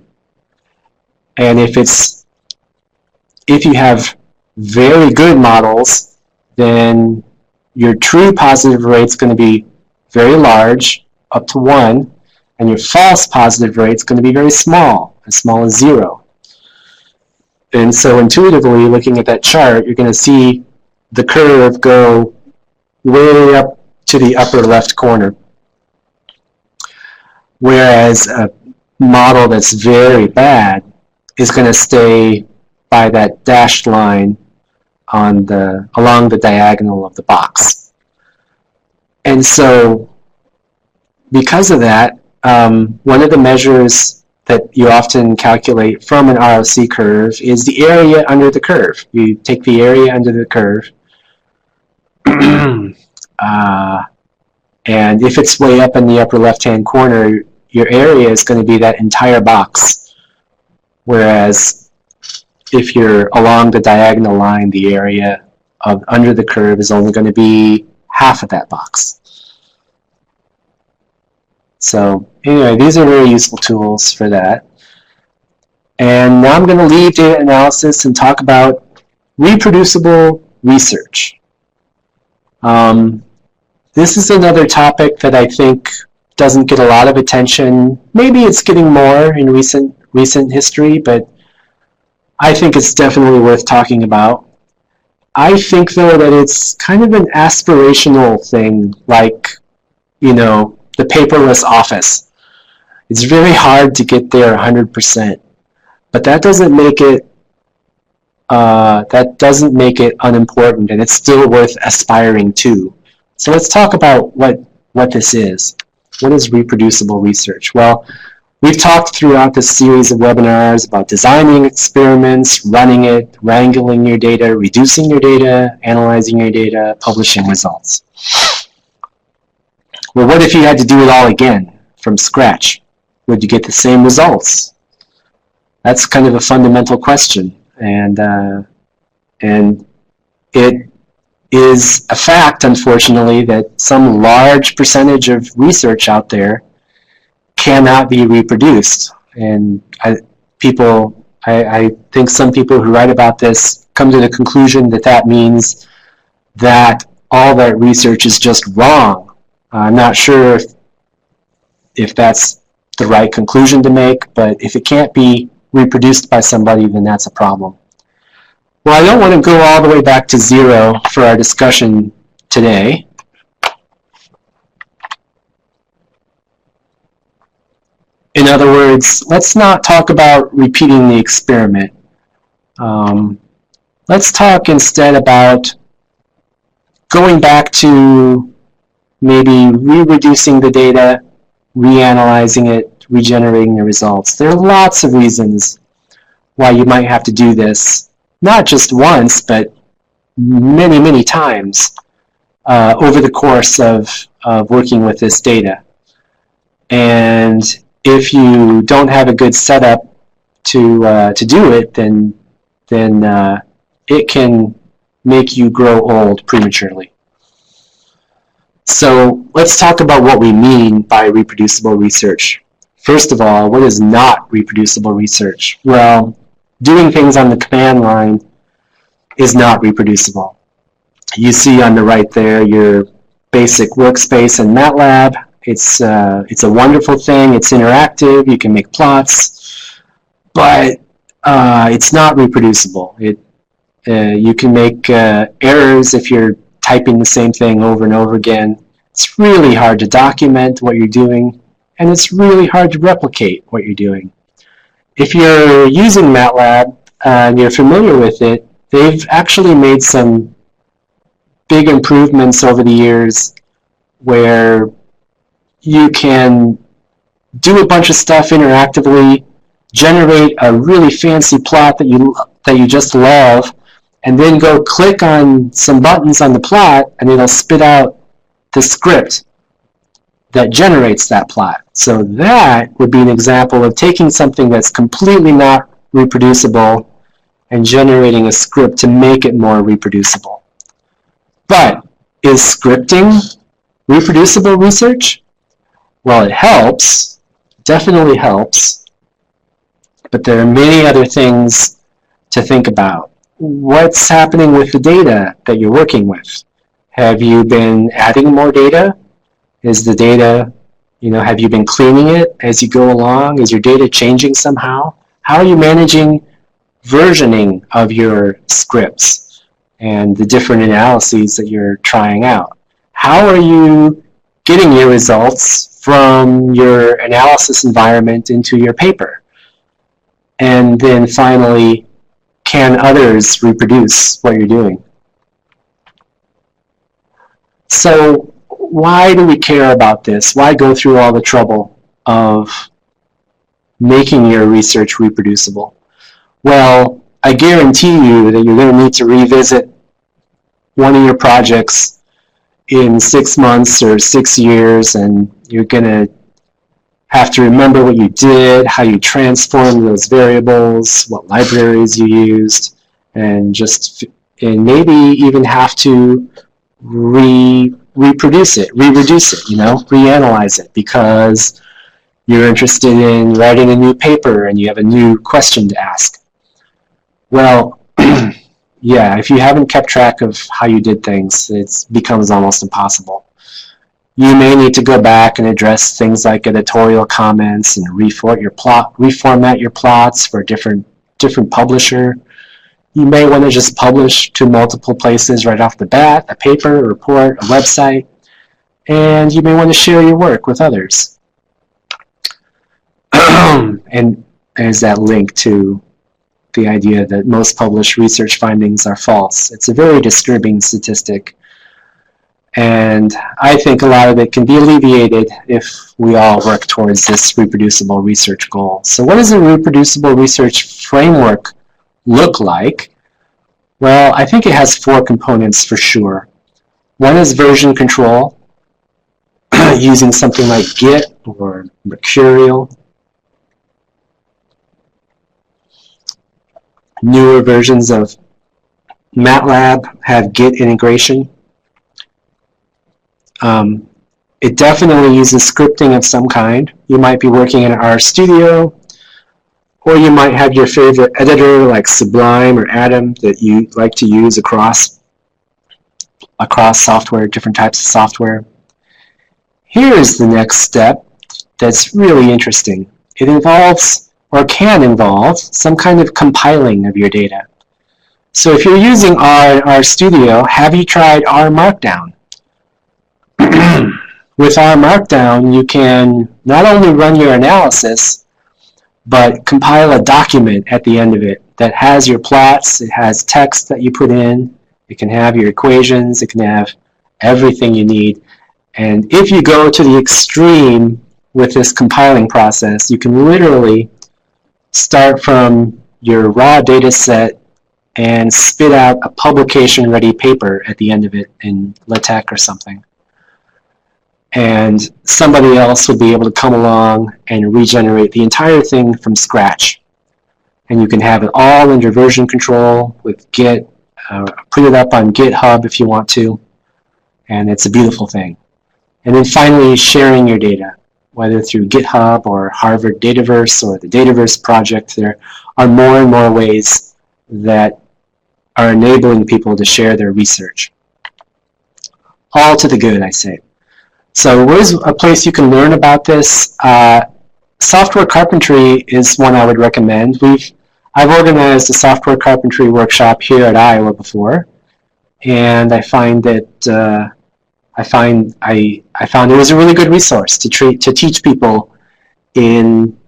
And if you have very good models, then your true positive rate is going to be very large, up to 1, and your false positive rate is going to be very small as 0. And so intuitively, looking at that chart, you're going to see the curve go way up to the upper left corner. Whereas a model that's very bad is going to stay by that dashed line on along the diagonal of the box. And so because of that, one of the measures that you often calculate from an ROC curve is the area under the curve. You take the area under the curve, and if it's way up in the upper left-hand corner, your area is going to be that entire box. Whereas if you're along the diagonal line, the area under the curve is only going to be half of that box. So anyway, these are very useful tools for that. And now I'm going to leave data analysis and talk about reproducible research. This is another topic that I think doesn't get a lot of attention. Maybe it's getting more in recent history, but I think it's definitely worth talking about. I think, though, that it's kind of an aspirational thing, like, you know, the paperless office. It's very hard to get there 100%, but that doesn't make it unimportant, and it's still worth aspiring to. So let's talk about what this is. What is reproducible research? Well, We've talked throughout this series of webinars about designing experiments, running it, wrangling your data, reducing your data, analyzing your data, publishing results. Well, what if you had to do it all again from scratch? Would you get the same results? That's kind of a fundamental question, and it is a fact, unfortunately, that some large percentage of research out there cannot be reproduced. And I think some people who write about this come to the conclusion that that means that all that research is just wrong. I'm not sure if that's the right conclusion to make, but if it can't be reproduced by somebody, then that's a problem. Well, I don't want to go all the way back to zero for our discussion today. In other words, let's not talk about repeating the experiment. Let's talk instead about going back to maybe re-reducing the data, reanalyzing it, regenerating the results. There are lots of reasons why you might have to do this, not just once, but many, many times over the course of working with this data. And if you don't have a good setup to do it, then it can make you grow old prematurely. So let's talk about what we mean by reproducible research. First of all, what is not reproducible research? Well, doing things on the command line is not reproducible. You see on the right there your basic workspace in MATLAB. It's a wonderful thing. It's interactive. You can make plots, but it's not reproducible. You can make errors if you're typing the same thing over and over again. It's really hard to document what you're doing, and it's really hard to replicate what you're doing. If you're using MATLAB and you're familiar with it, they've actually made some big improvements over the years where you can do a bunch of stuff interactively, generate a really fancy plot that you just love, and then go click on some buttons on the plot, and it'll spit out the script that generates that plot. So that would be an example of taking something that's completely not reproducible and generating a script to make it more reproducible. But is scripting reproducible research? Well, it helps, definitely helps, but there are many other things to think about. What's happening with the data that you're working with? Have you been adding more data? Is the data, have you been cleaning it as you go along? Is your data changing somehow? How are you managing versioning of your scripts and the different analyses that you're trying out? How are you getting your results from your analysis environment into your paper? And then finally, can others reproduce what you're doing? So why do we care about this? Why go through all the trouble of making your research reproducible? Well, I guarantee you that you're going to need to revisit one of your projects in 6 months or 6 years, and you're going to have to remember what you did, how you transformed those variables, what libraries you used, and maybe even have to reproduce it, reanalyze it, because you're interested in writing a new paper and you have a new question to ask. Well, yeah, if you haven't kept track of how you did things, it becomes almost impossible. You may need to go back and address things like editorial comments and reformat your plots for a different publisher. You may want to just publish to multiple places right off the bat, a paper, a report, a website, and you may want to share your work with others. And there's that link to the idea that most published research findings are false. It's a very disturbing statistic. And I think a lot of it can be alleviated if we all work towards this reproducible research goal. So what does a reproducible research framework look like? Well, I think it has 4 components for sure. One is version control, using something like Git or Mercurial. Newer versions of MATLAB have Git integration. It definitely uses scripting of some kind. You might be working in RStudio, or you might have your favorite editor like Sublime or Atom that you like to use across software, different types of software. Here's the next step that's really interesting. It involves, or can involve, some kind of compiling of your data. So if you're using R and RStudio, have you tried R Markdown? With R Markdown, you can not only run your analysis, but compile a document at the end of it that has your plots, it has text that you put in, it can have your equations, it can have everything you need. And if you go to the extreme with this compiling process, you can literally start from your raw data set and spit out a publication-ready paper at the end of it in LaTeX or something. And somebody else will be able to come along and regenerate the entire thing from scratch. And you can have it all under version control with Git, put it up on GitHub if you want to, and it's a beautiful thing. And then finally, sharing your data, whether through GitHub or Harvard Dataverse or the Dataverse project. There are more and more ways that are enabling people to share their research. All to the good, I say. So where's a place you can learn about this? Software Carpentry is one I would recommend. I've organized a Software Carpentry workshop here at Iowa before, and I find that I found it was a really good resource to teach people in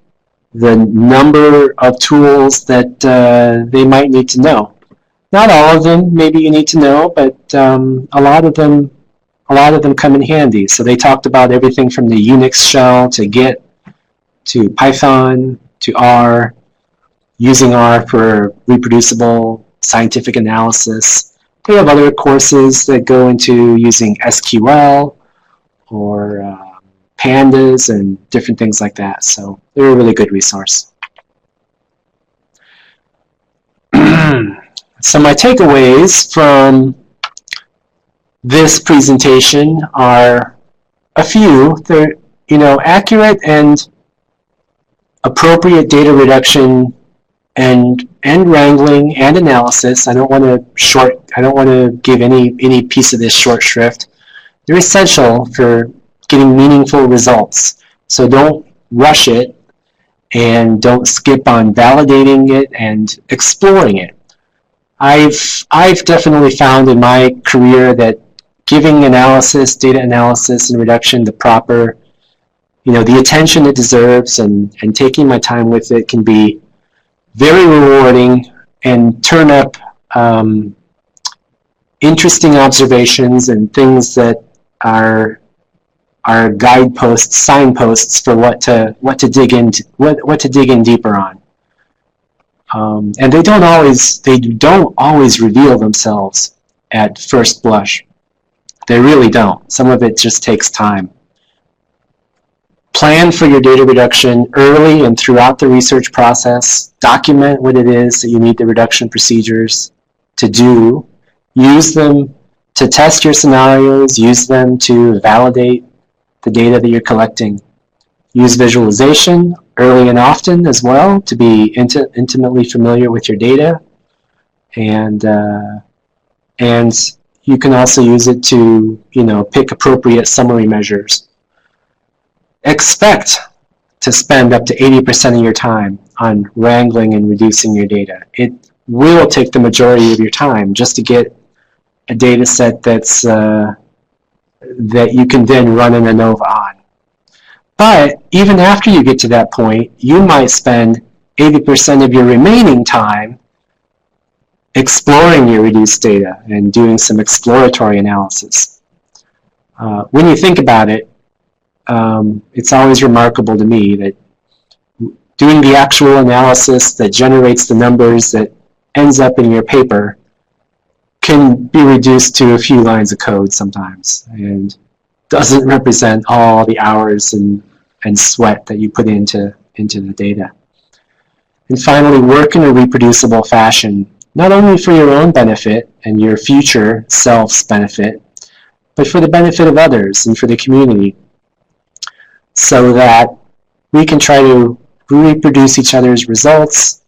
the number of tools that they might need to know. Not all of them, maybe you need to know, but a lot of them come in handy. So they talked about everything from the Unix shell to Git to Python to R, using R for reproducible scientific analysis. They have other courses that go into using SQL or pandas and different things like that. So they're a really good resource. So my takeaways from this presentation are a few. They're, accurate and appropriate data reduction and wrangling and analysis. I don't want to give any piece of this short shrift. They're essential for getting meaningful results. So don't rush it and don't skip on validating it and exploring it. I've definitely found in my career that giving analysis, data analysis and reduction the proper, the attention it deserves and taking my time with it can be very rewarding and turn up interesting observations and things that are guideposts, signposts for what to dig in deeper on. And they don't always reveal themselves at first blush. They really don't. Some of it just takes time. Plan for your data reduction early and throughout the research process. Document what it is that you need the reduction procedures to do. Use them to test your scenarios. Use them to validate the data that you're collecting. Use visualization early and often as well to be intimately familiar with your data. And you can also use it to, pick appropriate summary measures. Expect to spend up to 80% of your time on wrangling and reducing your data. It will take the majority of your time just to get a data set that's that you can then run an ANOVA on. But even after you get to that point, you might spend 80% of your remaining time exploring your reduced data and doing some exploratory analysis. when you think about it, it's always remarkable to me that doing the actual analysis that generates the numbers that ends up in your paper can be reduced to a few lines of code sometimes, and doesn't represent all the hours and sweat that you put into the data. And finally, work in a reproducible fashion, not only for your own benefit and your future self's benefit, but for the benefit of others and for the community, so that we can try to reproduce each other's results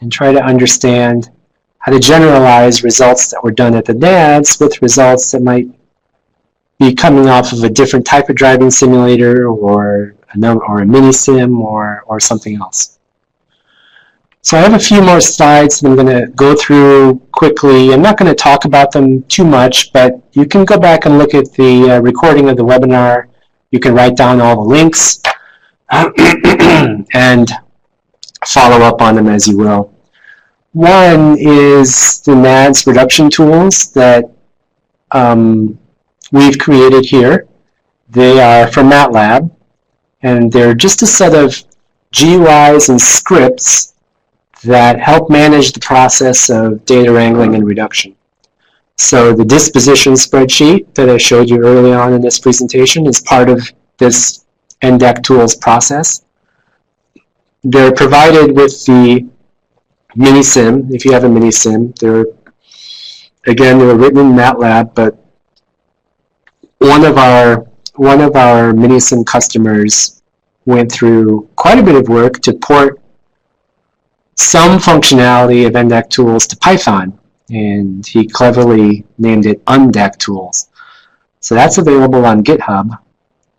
and try to understand how to generalize results that were done at the NADS with results that might be coming off of a different type of driving simulator or a mini sim or something else. So I have a few more slides that I'm going to go through quickly. I'm not going to talk about them too much, but you can go back and look at the recording of the webinar. You can write down all the links and follow up on them as you will. One is the NADS reduction tools that we've created here. They are from MATLAB, and they're just a set of GUIs and scripts that help manage the process of data wrangling and reduction. So the disposition spreadsheet that I showed you early on in this presentation is part of this NDEC tools process. They're provided with the mini sim, if you have a mini sim. They're written in MATLAB, but one of our mini sim customers went through quite a bit of work to port some functionality of NDEC tools to Python, and he cleverly named it UNDEC tools. So that's available on GitHub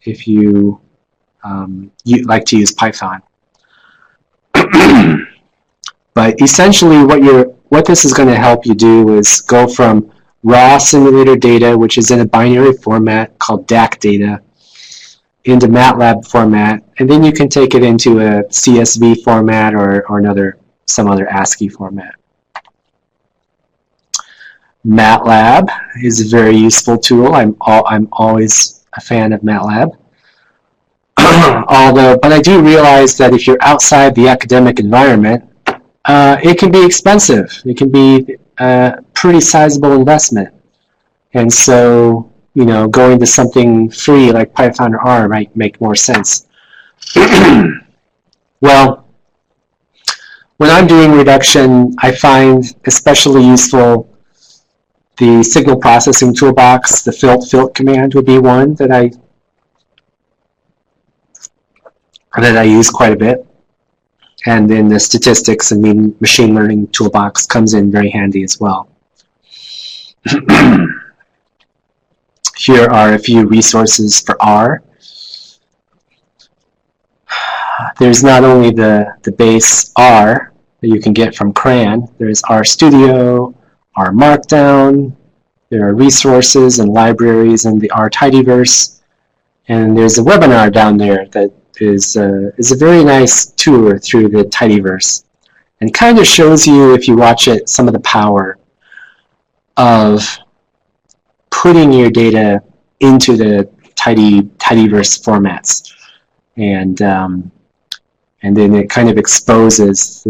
if you like to use Python. But essentially what this is going to help you do is go from raw simulator data, which is in a binary format called DAC data, into MATLAB format, and then you can take it into a CSV format or some other ASCII format. MATLAB is a very useful tool. I'm always a fan of MATLAB. But I do realize that if you're outside the academic environment, it can be expensive. It can be a pretty sizable investment. And so, going to something free like Python or R might make more sense. Well, when I'm doing reduction, I find especially useful the signal processing toolbox. The filt command would be one that I use quite a bit. And then the statistics and machine learning toolbox comes in very handy as well. Here are a few resources for R. There's not only the base R that you can get from CRAN. There's RStudio, R Markdown. There are resources and libraries in the R Tidyverse. And there's a webinar down there that is a very nice tour through the Tidyverse, and kind of shows you, if you watch it, some of the power of putting your data into the Tidyverse formats, and then it kind of exposes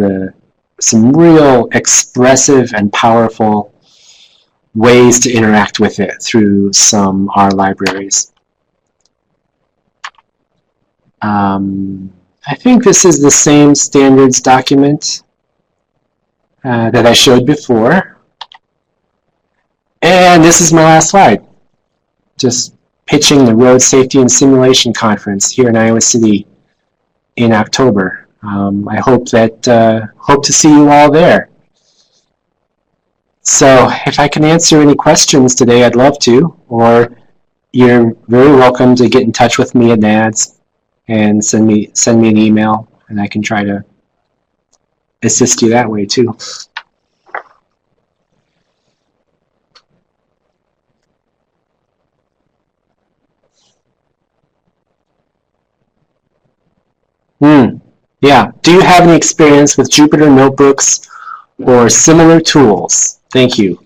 some real expressive and powerful ways to interact with it through some R libraries. I think this is the same standards document that I showed before. And this is my last slide. Just pitching the Road Safety and Simulation Conference here in Iowa City in October. I hope to see you all there. So if I can answer any questions today, I'd love to, or you're very welcome to get in touch with me at NADS and send me an email, and I can try to assist you that way too. Yeah. Do you have any experience with Jupyter notebooks or similar tools? Thank you.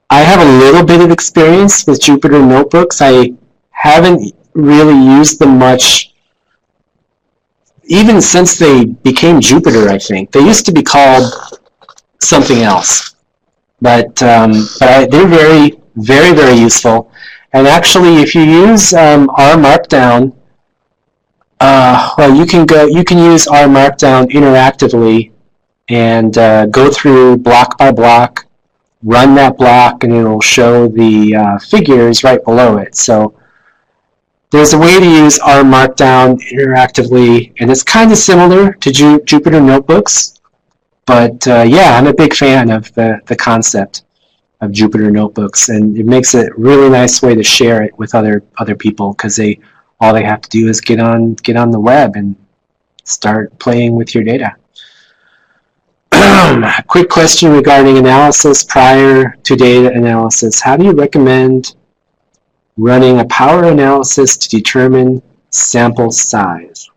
I have a little bit of experience with Jupyter notebooks. I haven't really used them much, even since they became Jupyter, I think. They used to be called something else, but they're very, very, very useful. And actually, if you use R Markdown, well, you can use R Markdown interactively and go through block by block, run that block, and it'll show the figures right below it. So there's a way to use R Markdown interactively, and it's kind of similar to Jupyter Notebooks. But yeah, I'm a big fan of the concept of Jupyter Notebooks, and it makes it a really nice way to share it with other people, because all they have to do is get on the web and start playing with your data. A quick question regarding analysis prior to data analysis. How do you recommend running a power analysis to determine sample size?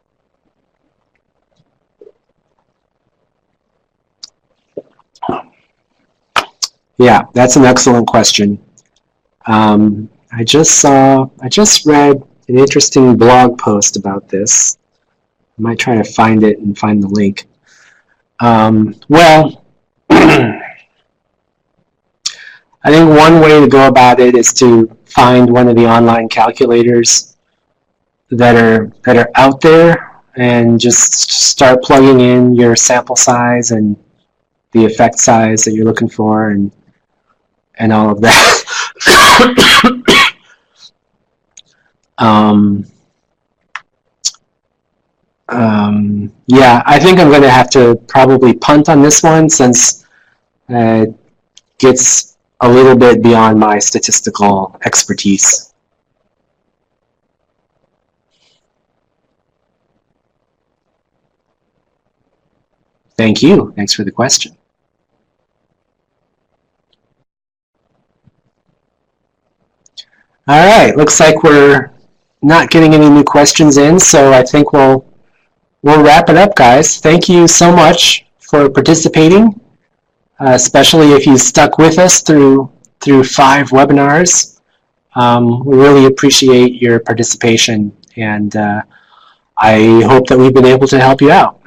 Yeah, that's an excellent question. I just read an interesting blog post about this. I might try to find it and find the link. Well, I think one way to go about it is to find one of the online calculators that are out there, and just start plugging in your sample size and the effect size that you're looking for, and all of that. Yeah, I think I'm going to have to probably punt on this one, since it gets a little bit beyond my statistical expertise. Thank you. Thanks for the question. All right, looks like we're not getting any new questions in, so I think we'll wrap it up, guys. Thank you so much for participating, especially if you stuck with us through 5 webinars. We really appreciate your participation, and I hope that we've been able to help you out.